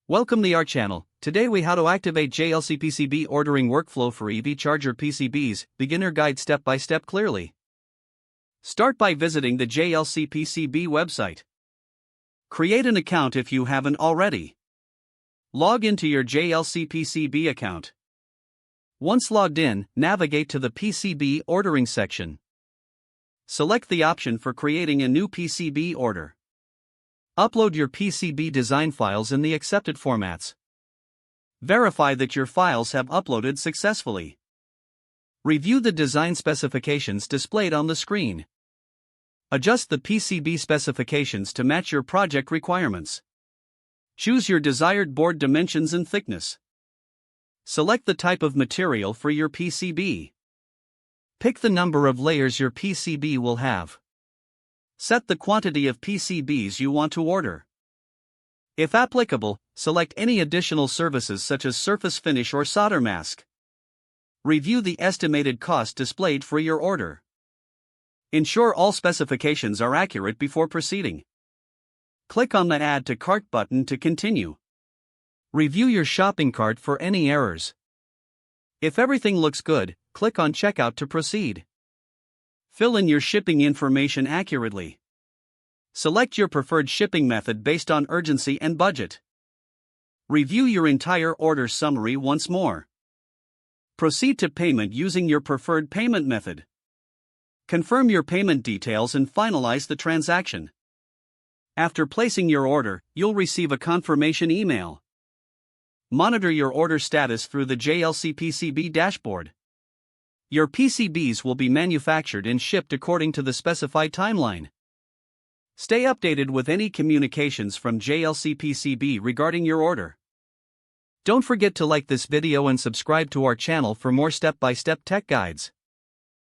Welcome to our channel. Today we how to activate JLCPCB ordering workflow for EV charger PCBs, beginner guide step by step clearly. Start by visiting the JLCPCB website. Create an account if you haven't already. Log into your JLCPCB account. Once logged in, navigate to the PCB ordering section. Select the option for creating a new PCB order. Upload your PCB design files in the accepted formats. Verify that your files have uploaded successfully. Review the design specifications displayed on the screen. Adjust the PCB specifications to match your project requirements. Choose your desired board dimensions and thickness. Select the type of material for your PCB. Pick the number of layers your PCB will have. Set the quantity of PCBs you want to order. If applicable, select any additional services such as surface finish or solder mask. Review the estimated cost displayed for your order. Ensure all specifications are accurate before proceeding. Click on the Add to Cart button to continue. Review your shopping cart for any errors. If everything looks good, click on Checkout to proceed. Fill in your shipping information accurately. Select your preferred shipping method based on urgency and budget. Review your entire order summary once more. Proceed to payment using your preferred payment method. Confirm your payment details and finalize the transaction. After placing your order, you'll receive a confirmation email. Monitor your order status through the JLCPCB dashboard. Your PCBs will be manufactured and shipped according to the specified timeline. Stay updated with any communications from JLCPCB regarding your order. Don't forget to like this video and subscribe to our channel for more step-by-step tech guides.